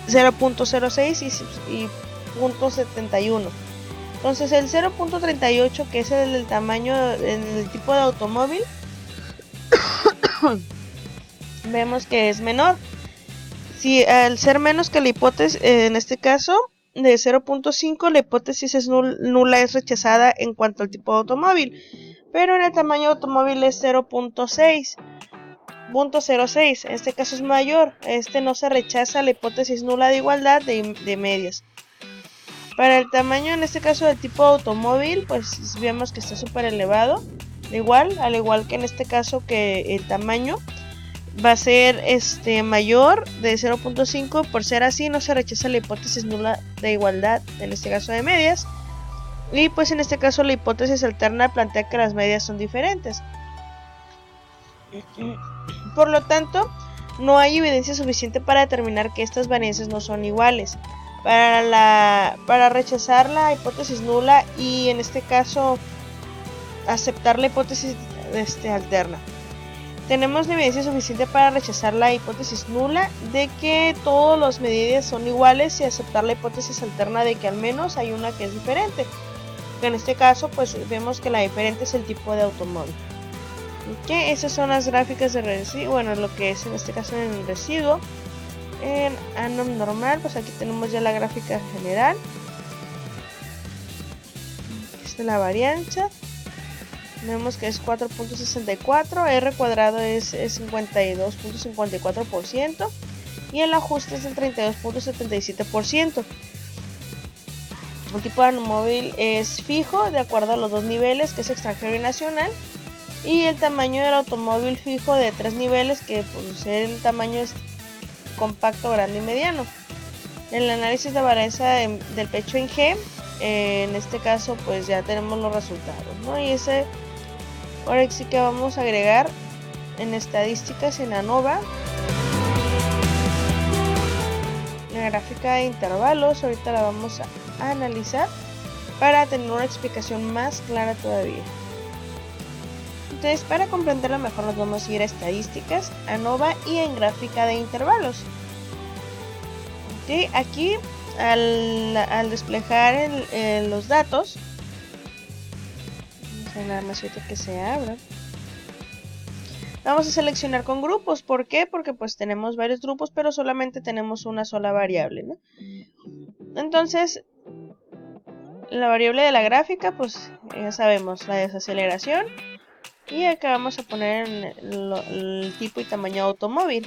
0.06 y 0.71. Entonces el 0.38, que es el del tamaño del tipo de automóvil, vemos que es menor. Si al ser menos que la hipótesis, en este caso de 0.5, la hipótesis es nula, es rechazada en cuanto al tipo de automóvil. Pero en el tamaño de automóvil es 0.6. En este caso es mayor. No se rechaza la hipótesis nula de igualdad de medias. Para el tamaño, en este caso del tipo de automóvil, pues vemos que está súper elevado. Al igual que en este caso que el tamaño va a ser mayor de 0.5. Por ser así, no se rechaza la hipótesis nula de igualdad, en este caso de medias. Y pues en este caso la hipótesis alterna plantea que las medias son diferentes. Por lo tanto, no hay evidencia suficiente para determinar que estas varianzas no son iguales. Para rechazar la hipótesis nula y en este caso aceptar la hipótesis alterna, tenemos la evidencia suficiente para rechazar la hipótesis nula de que todas las medidas son iguales y aceptar la hipótesis alterna de que al menos hay una que es diferente. En este caso pues vemos que la diferente es el tipo de automóvil. Okay, esas son las gráficas de residuo, bueno, lo que es en este caso en el residuo. En anom normal, pues aquí tenemos ya la gráfica general. Esta es la varianza. Vemos que es 4.64, R cuadrado es 52.54% y el ajuste es del 32.77%. El tipo de automóvil es fijo de acuerdo a los dos niveles, que es extranjero y nacional, y el tamaño del automóvil fijo de 3 niveles, que pues el tamaño es compacto, grande y mediano. El análisis de varianza del pecho en G, en este caso pues ya tenemos los resultados, ¿no? Y ahora sí que vamos a agregar en estadísticas en ANOVA la gráfica de intervalos. Ahorita la vamos a analizar para tener una explicación más clara todavía. Entonces, para comprenderlo mejor nos vamos a ir a estadísticas, ANOVA y en gráfica de intervalos. Okay, aquí al desplegar los datos, nada más ahorita que se abra, Vamos a seleccionar con grupos. ¿Por qué? Porque pues tenemos varios grupos, pero solamente tenemos una sola variable, ¿no? Entonces, la variable de la gráfica, pues ya sabemos, la desaceleración. Y acá vamos a poner el tipo y tamaño de automóvil.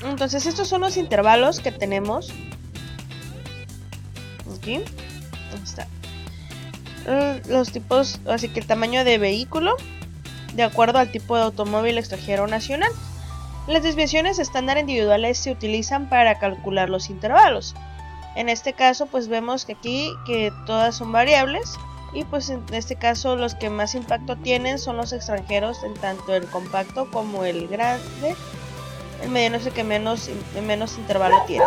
Entonces estos son los intervalos que tenemos. Aquí está. Los tipos, así que el tamaño de vehículo, de acuerdo al tipo de automóvil extranjero o nacional. Las desviaciones estándar individuales se utilizan para calcular los intervalos. En este caso pues vemos que aquí que todas son variables. Y pues en este caso los que más impacto tienen son los extranjeros, en tanto el compacto como el grande. El mediano es el que menos intervalo tiene.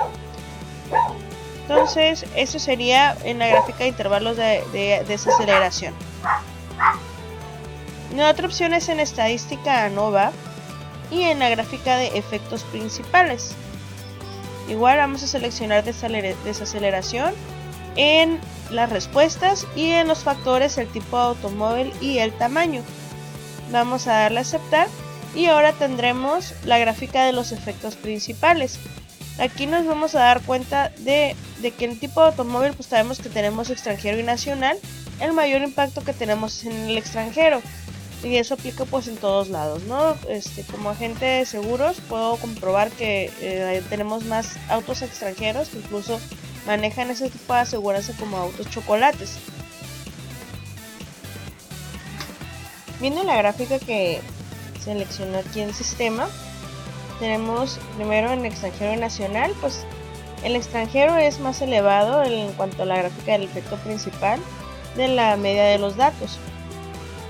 Entonces, eso sería en la gráfica de intervalos de desaceleración. La otra opción es en estadística ANOVA y en la gráfica de efectos principales. Igual vamos a seleccionar desaceleración en las respuestas y en los factores el tipo de automóvil y el tamaño. Vamos a darle a aceptar y ahora tendremos la gráfica de los efectos principales. Aquí nos vamos a dar cuenta de que el tipo de automóvil pues sabemos que tenemos extranjero y nacional. El mayor impacto que tenemos es en el extranjero y eso aplica pues en todos lados, ¿no? Como agente de seguros puedo comprobar que tenemos más autos extranjeros que incluso manejan ese tipo de aseguranza como autos chocolates. Viendo la gráfica que seleccionó aquí en el sistema, tenemos primero en extranjero y nacional. Pues el extranjero es más elevado en cuanto a la gráfica del efecto principal de la media de los datos.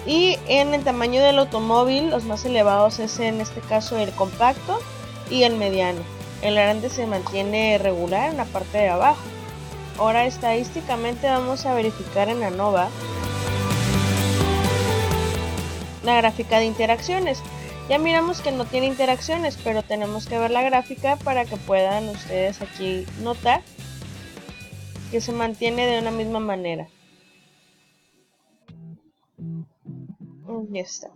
Y en el tamaño del automóvil, los más elevados es en este caso el compacto y el mediano. El grande se mantiene regular en la parte de abajo. Ahora estadísticamente vamos a verificar en ANOVA la gráfica de interacciones. Ya miramos que no tiene interacciones, pero tenemos que ver la gráfica para que puedan ustedes aquí notar que se mantiene de una misma manera. Ya está.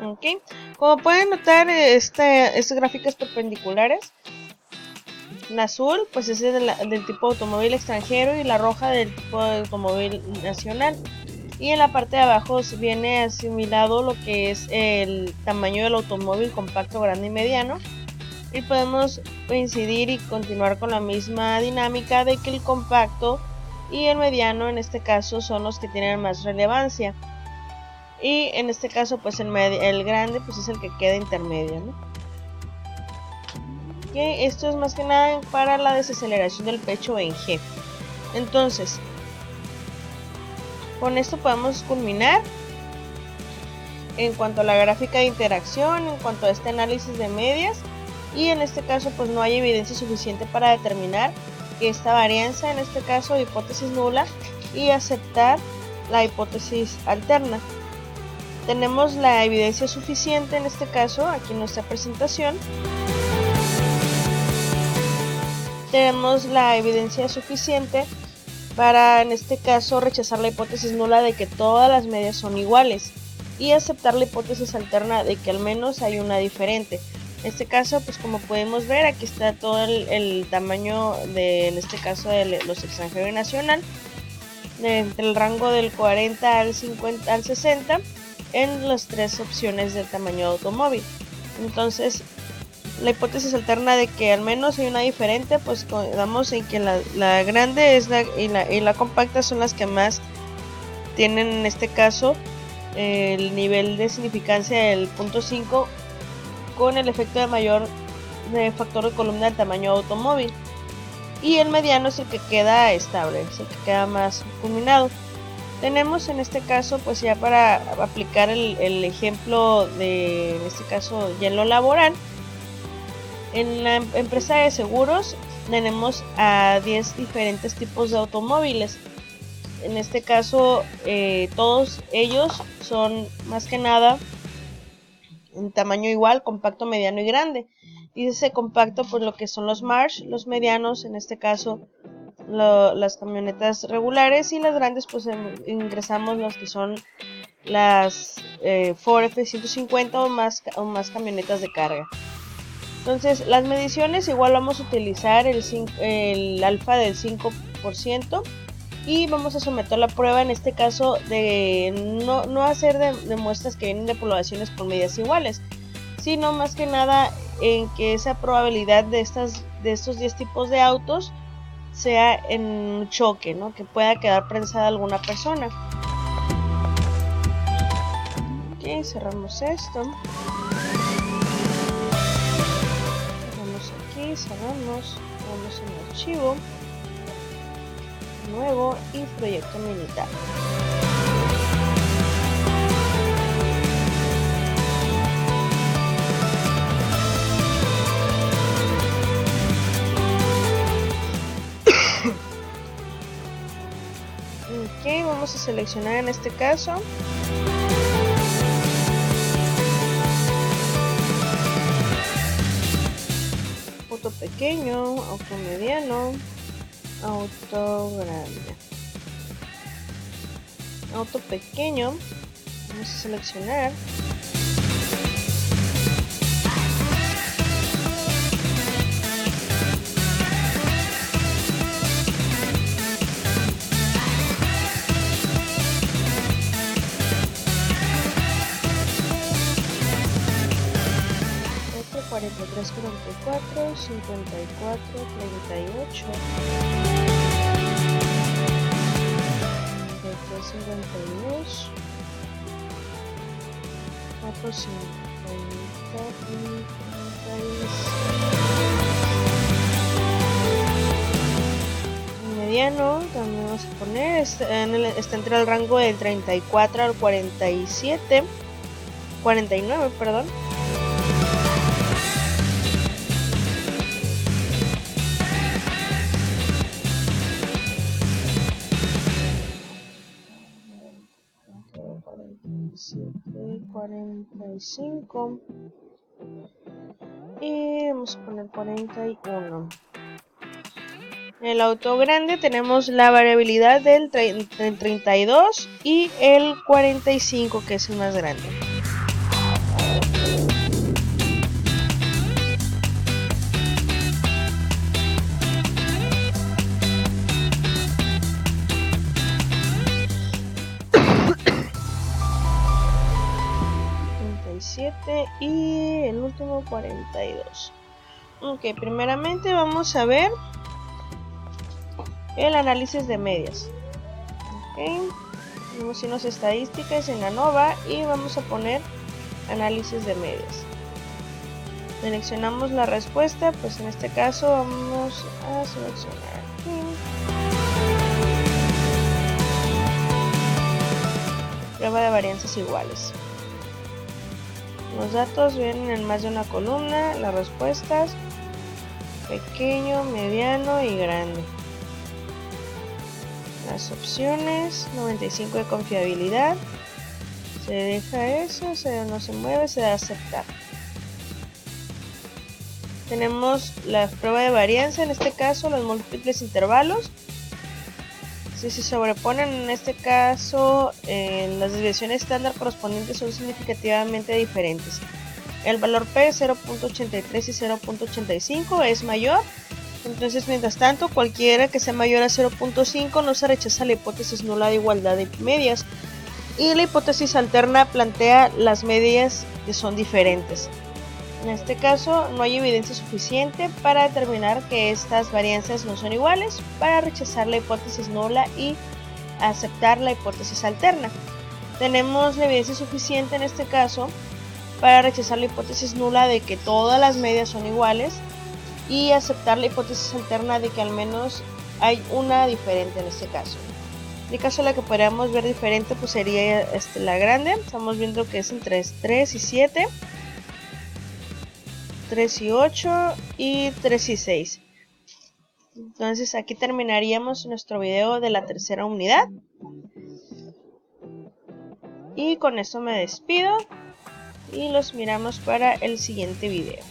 Ok, como pueden notar, estas gráficas perpendiculares, la azul pues es del tipo de automóvil extranjero y la roja del tipo de automóvil nacional. Y en la parte de abajo viene asimilado lo que es el tamaño del automóvil compacto, grande y mediano. Y podemos coincidir y continuar con la misma dinámica de que el compacto y el mediano en este caso son los que tienen más relevancia. Y en este caso pues el grande pues es el que queda intermedio, ¿no? Okay, esto es más que nada para la desaceleración del pecho en G. Entonces, con esto podemos culminar en cuanto a la gráfica de interacción, en cuanto a este análisis de medias. Y en este caso pues no hay evidencia suficiente para determinar que esta varianza, en este caso hipótesis nula, y aceptar la hipótesis alterna. Tenemos la evidencia suficiente en este caso, aquí en nuestra presentación. Tenemos la evidencia suficiente para en este caso rechazar la hipótesis nula de que todas las medias son iguales y aceptar la hipótesis alterna de que al menos hay una diferente. En este caso pues como podemos ver aquí está todo el tamaño de en este caso de los extranjeros y nacional entre el rango del 40 al 50 al 60 en las tres opciones del tamaño de automóvil. Entonces la hipótesis alterna de que al menos hay una diferente, pues damos en que la grande es y la compacta son las que más tienen en este caso el nivel de significancia del 0.5 con el efecto de mayor factor de columna del tamaño de automóvil. Y el mediano es el que queda estable, es el que queda más culminado. Tenemos en este caso pues ya para aplicar el ejemplo de en este caso ya en lo laboral. En la empresa de seguros tenemos a 10 diferentes tipos de automóviles. En este caso todos ellos son más que nada en tamaño igual, compacto, mediano y grande. Y ese compacto pues lo que son los March, los medianos en este caso las camionetas regulares, y las grandes pues ingresamos los que son las Ford F-150 o más camionetas de carga. Entonces las mediciones igual vamos a utilizar el alfa del 5%, y vamos a someter la prueba en este caso de no hacer de muestras que vienen de poblaciones con medidas iguales, sino más que nada en que esa probabilidad de estos 10 tipos de autos sea en un choque, ¿no? Que pueda quedar prensada alguna persona. Ok, cerramos esto. Cerramos aquí, cerramos el archivo. Nuevo y proyecto militar. Ok, vamos a seleccionar en este caso auto pequeño, auto mediano, auto grande. Auto pequeño, vamos a seleccionar otro 43, 44, 54, 38, 52, 4, 50 y 36. Mediano también vamos a poner, está entre el rango del 34 al 47, 49, perdón. $47, 45 y vamos a poner 41. En el auto grande tenemos la variabilidad del 32 y el 45, que es el más grande. Y el último 42. Ok, primeramente vamos a ver el análisis de medias. Ok, vamos a irnos a estadísticas en ANOVA y vamos a poner análisis de medias. Seleccionamos la respuesta, pues en este caso vamos a seleccionar aquí prueba de varianzas iguales. Los datos vienen en más de una columna, las respuestas, pequeño, mediano y grande. Las opciones, 95 de confiabilidad, se deja eso, no se mueve, se da a aceptar. Tenemos la prueba de varianza, en este caso los múltiples intervalos. Si se sobreponen, en este caso las desviaciones estándar correspondientes son significativamente diferentes. El valor P 0.83 y 0.85 es mayor. Entonces, mientras tanto, cualquiera que sea mayor a 0.5 no se rechaza la hipótesis nula de igualdad de medias. Y la hipótesis alterna plantea las medias que son diferentes. En este caso, no hay evidencia suficiente para determinar que estas varianzas no son iguales para rechazar la hipótesis nula y aceptar la hipótesis alterna. Tenemos la evidencia suficiente en este caso para rechazar la hipótesis nula de que todas las medias son iguales y aceptar la hipótesis alterna de que al menos hay una diferente en este caso. En el caso de la que podríamos ver diferente, pues sería la grande. Estamos viendo que es entre 3 y 7. 3 y 8 y 3 y 6. Entonces aquí terminaríamos nuestro video de la tercera unidad. Y con esto me despido y los miramos para el siguiente video.